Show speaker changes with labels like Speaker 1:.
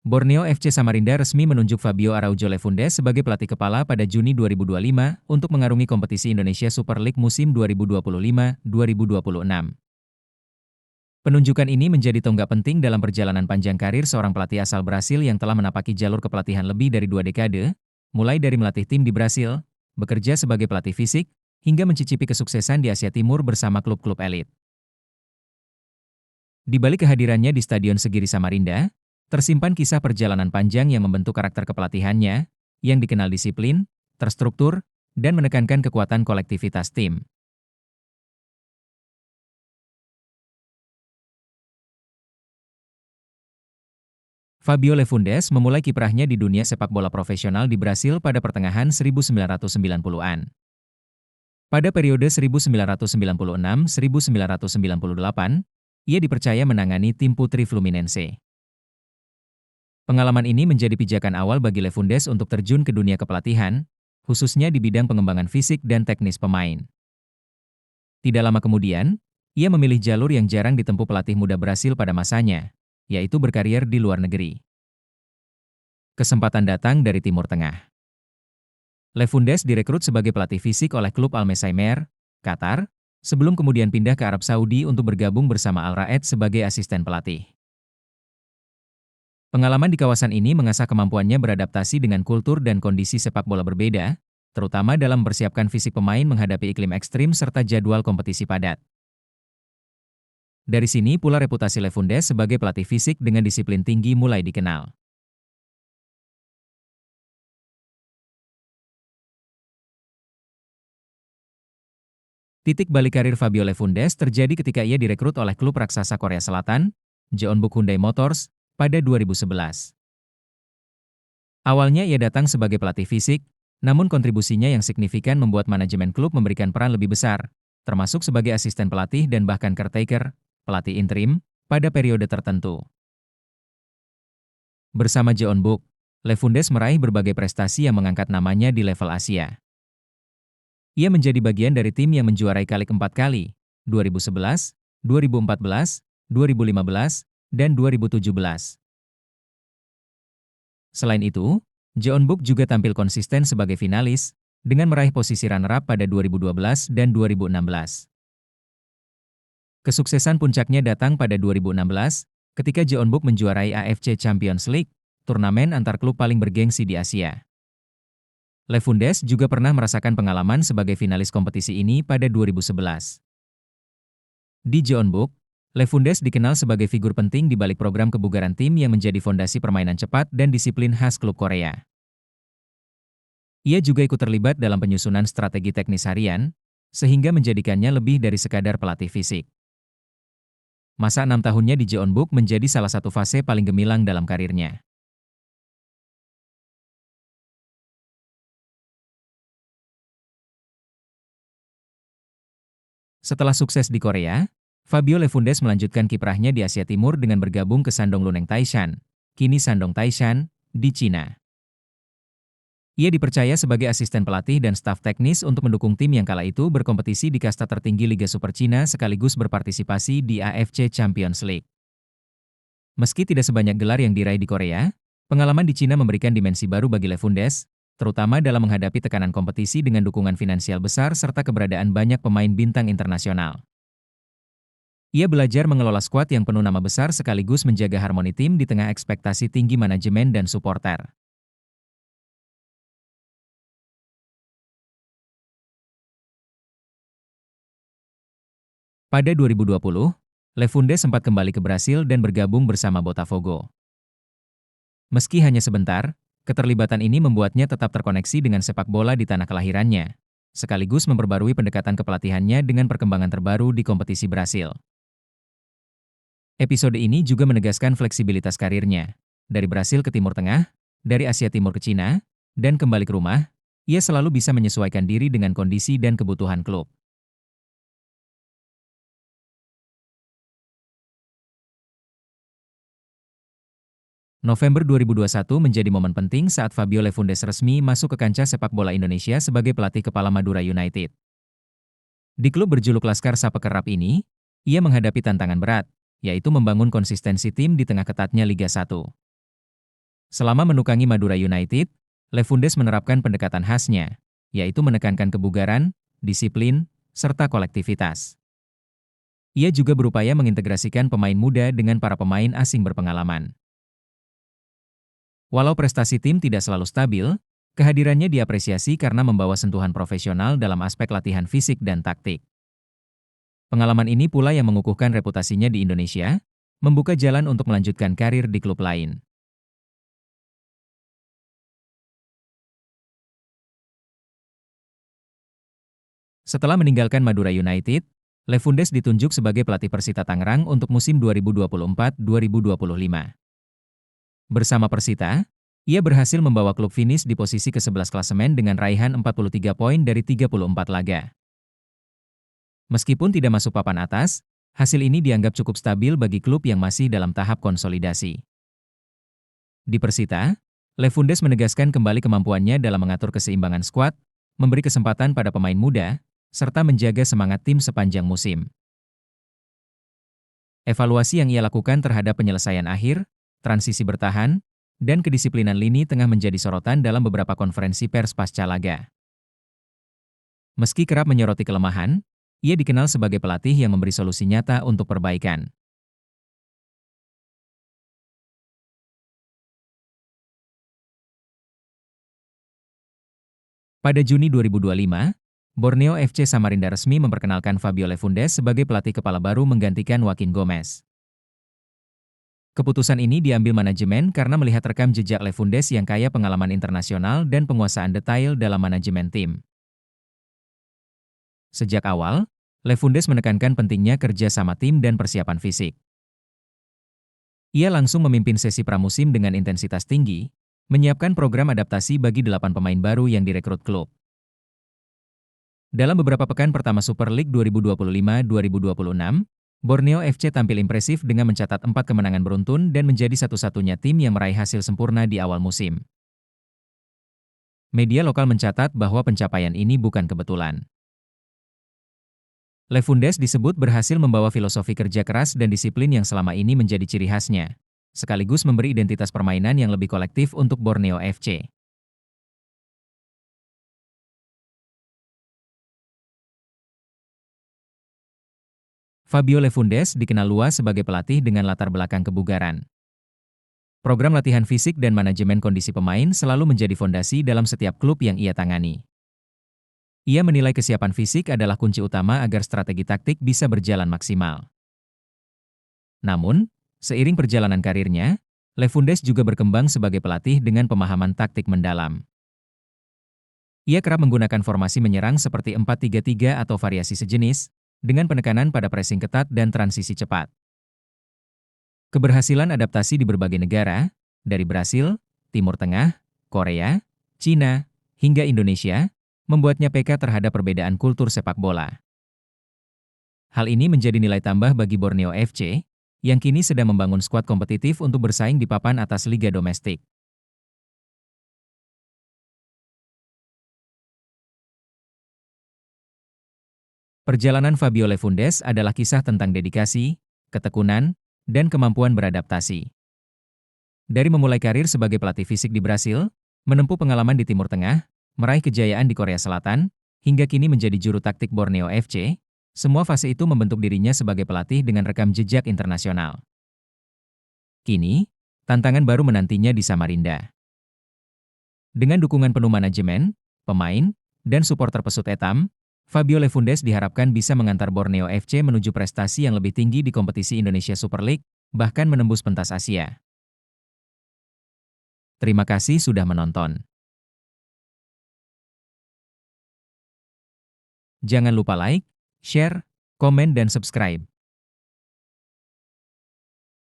Speaker 1: Borneo FC Samarinda resmi menunjuk Fabio Araujo Lefundes sebagai pelatih kepala pada Juni 2025 untuk mengarungi kompetisi Indonesia Super League musim 2025-2026. Penunjukan ini menjadi tonggak penting dalam perjalanan panjang karir seorang pelatih asal Brasil yang telah menapaki jalur kepelatihan lebih dari 2 dekade, mulai dari melatih tim di Brasil, bekerja sebagai pelatih fisik, hingga mencicipi kesuksesan di Asia Timur bersama klub-klub elit. Di balik kehadirannya di Stadion Segiri Samarinda, tersimpan kisah perjalanan panjang yang membentuk karakter kepelatihannya, yang dikenal disiplin, terstruktur, dan menekankan kekuatan kolektivitas tim. Fabio Lefundes memulai kiprahnya di dunia sepak bola profesional di Brasil pada pertengahan 1990-an. Pada periode 1996-1998, ia dipercaya menangani tim putri Fluminense. Pengalaman ini menjadi pijakan awal bagi Lefundes untuk terjun ke dunia kepelatihan, khususnya di bidang pengembangan fisik dan teknis pemain. Tidak lama kemudian, ia memilih jalur yang jarang ditempuh pelatih muda Brasil pada masanya, yaitu berkarier di luar negeri. Kesempatan datang dari Timur Tengah. Lefundes direkrut sebagai pelatih fisik oleh klub Al Messamer, Qatar, sebelum kemudian pindah ke Arab Saudi untuk bergabung bersama Al Raed sebagai asisten pelatih. Pengalaman di kawasan ini mengasah kemampuannya beradaptasi dengan kultur dan kondisi sepak bola berbeda, terutama dalam mempersiapkan fisik pemain menghadapi iklim ekstrim serta jadwal kompetisi padat. Dari sini pula reputasi Lefundes sebagai pelatih fisik dengan disiplin tinggi mulai dikenal. Titik balik karir Fabio Lefundes terjadi ketika ia direkrut oleh klub raksasa Korea Selatan, Jeonbuk Hyundai Motors, pada 2011. Awalnya ia datang sebagai pelatih fisik, namun kontribusinya yang signifikan membuat manajemen klub memberikan peran lebih besar, termasuk sebagai asisten pelatih dan bahkan caretaker, pelatih interim, pada periode tertentu. Bersama Jeonbuk, Lefundes meraih berbagai prestasi yang mengangkat namanya di level Asia. Ia menjadi bagian dari tim yang menjuarai Kalik 4 kali, 2011, 2014, 2015, dan 2017. Selain itu, Jeonbuk juga tampil konsisten sebagai finalis, dengan meraih posisi runner-up pada 2012 dan 2016. Kesuksesan puncaknya datang pada 2016, ketika Jeonbuk menjuarai AFC Champions League, turnamen antar klub paling bergengsi di Asia. Lefundes juga pernah merasakan pengalaman sebagai finalis kompetisi ini pada 2011. Di Jeonbuk, Lefundes dikenal sebagai figur penting di balik program kebugaran tim yang menjadi fondasi permainan cepat dan disiplin khas klub Korea. Ia juga ikut terlibat dalam penyusunan strategi teknis harian, sehingga menjadikannya lebih dari sekadar pelatih fisik. Masa 6 tahunnya di Jeonbuk menjadi salah satu fase paling gemilang dalam karirnya. Setelah sukses di Korea, Fabio Lefundes melanjutkan kiprahnya di Asia Timur dengan bergabung ke Shandong Luneng Taishan, kini Shandong Taishan, di Cina. Ia dipercaya sebagai asisten pelatih dan staf teknis untuk mendukung tim yang kala itu berkompetisi di kasta tertinggi Liga Super Cina sekaligus berpartisipasi di AFC Champions League. Meski tidak sebanyak gelar yang diraih di Korea, pengalaman di Cina memberikan dimensi baru bagi Lefundes, terutama dalam menghadapi tekanan kompetisi dengan dukungan finansial besar serta keberadaan banyak pemain bintang internasional. Ia belajar mengelola skuad yang penuh nama besar sekaligus menjaga harmoni tim di tengah ekspektasi tinggi manajemen dan suporter. Pada 2020, Lefundes sempat kembali ke Brasil dan bergabung bersama Botafogo. Meski hanya sebentar, keterlibatan ini membuatnya tetap terkoneksi dengan sepak bola di tanah kelahirannya, sekaligus memperbarui pendekatan kepelatihannya dengan perkembangan terbaru di kompetisi Brasil. Episode ini juga menegaskan fleksibilitas karirnya. Dari Brasil ke Timur Tengah, dari Asia Timur ke Cina, dan kembali ke rumah, ia selalu bisa menyesuaikan diri dengan kondisi dan kebutuhan klub. November 2021 menjadi momen penting saat Fabio Lefundes resmi masuk ke kancah sepak bola Indonesia sebagai pelatih kepala Madura United. Di klub berjuluk Laskar Sapekerrap ini, ia menghadapi tantangan berat, yaitu membangun konsistensi tim di tengah ketatnya Liga 1. Selama menukangi Madura United, Lefundes menerapkan pendekatan khasnya, yaitu menekankan kebugaran, disiplin, serta kolektivitas. Ia juga berupaya mengintegrasikan pemain muda dengan para pemain asing berpengalaman. Walau prestasi tim tidak selalu stabil, kehadirannya diapresiasi karena membawa sentuhan profesional dalam aspek latihan fisik dan taktik. Pengalaman ini pula yang mengukuhkan reputasinya di Indonesia, membuka jalan untuk melanjutkan karir di klub lain. Setelah meninggalkan Madura United, Lefundes ditunjuk sebagai pelatih Persita Tangerang untuk musim 2024-2025. Bersama Persita, ia berhasil membawa klub finish di posisi ke-11 klasemen dengan raihan 43 poin dari 34 laga. Meskipun tidak masuk papan atas, hasil ini dianggap cukup stabil bagi klub yang masih dalam tahap konsolidasi. Di Persita, Lefundes menegaskan kembali kemampuannya dalam mengatur keseimbangan skuad, memberi kesempatan pada pemain muda, serta menjaga semangat tim sepanjang musim. Evaluasi yang ia lakukan terhadap penyelesaian akhir, transisi bertahan, dan kedisiplinan lini tengah menjadi sorotan dalam beberapa konferensi pers pasca laga. Meski kerap menyoroti kelemahan, ia dikenal sebagai pelatih yang memberi solusi nyata untuk perbaikan. Pada Juni 2025, Borneo FC Samarinda resmi memperkenalkan Fabio Lefundes sebagai pelatih kepala baru menggantikan Joaquin Gomez. Keputusan ini diambil manajemen karena melihat rekam jejak Lefundes yang kaya pengalaman internasional dan penguasaan detail dalam manajemen tim. Sejak awal, Lefundes menekankan pentingnya kerja sama tim dan persiapan fisik. Ia langsung memimpin sesi pramusim dengan intensitas tinggi, menyiapkan program adaptasi bagi 8 pemain baru yang direkrut klub. Dalam beberapa pekan pertama Super League 2025-2026, Borneo FC tampil impresif dengan mencatat 4 kemenangan beruntun dan menjadi satu-satunya tim yang meraih hasil sempurna di awal musim. Media lokal mencatat bahwa pencapaian ini bukan kebetulan. Lefundes disebut berhasil membawa filosofi kerja keras dan disiplin yang selama ini menjadi ciri khasnya, sekaligus memberi identitas permainan yang lebih kolektif untuk Borneo FC. Fabio Lefundes dikenal luas sebagai pelatih dengan latar belakang kebugaran. Program latihan fisik dan manajemen kondisi pemain selalu menjadi fondasi dalam setiap klub yang ia tangani. Ia menilai kesiapan fisik adalah kunci utama agar strategi taktik bisa berjalan maksimal. Namun, seiring perjalanan karirnya, Lefundes juga berkembang sebagai pelatih dengan pemahaman taktik mendalam. Ia kerap menggunakan formasi menyerang seperti 4-3-3 atau variasi sejenis, dengan penekanan pada pressing ketat dan transisi cepat. Keberhasilan adaptasi di berbagai negara, dari Brasil, Timur Tengah, Korea, Cina, hingga Indonesia, membuatnya peka terhadap perbedaan kultur sepak bola. Hal ini menjadi nilai tambah bagi Borneo FC, yang kini sedang membangun skuad kompetitif untuk bersaing di papan atas liga domestik. Perjalanan Fabio Lefundes adalah kisah tentang dedikasi, ketekunan, dan kemampuan beradaptasi. Dari memulai karir sebagai pelatih fisik di Brasil, menempuh pengalaman di Timur Tengah, meraih kejayaan di Korea Selatan, hingga kini menjadi juru taktik Borneo FC, semua fase itu membentuk dirinya sebagai pelatih dengan rekam jejak internasional. Kini, tantangan baru menantinya di Samarinda. Dengan dukungan penuh manajemen, pemain, dan supporter pesut etam, Fabio Lefundes diharapkan bisa mengantar Borneo FC menuju prestasi yang lebih tinggi di kompetisi Indonesia Super League, bahkan menembus pentas Asia. Terima kasih sudah menonton. Jangan lupa like, share, komen dan subscribe.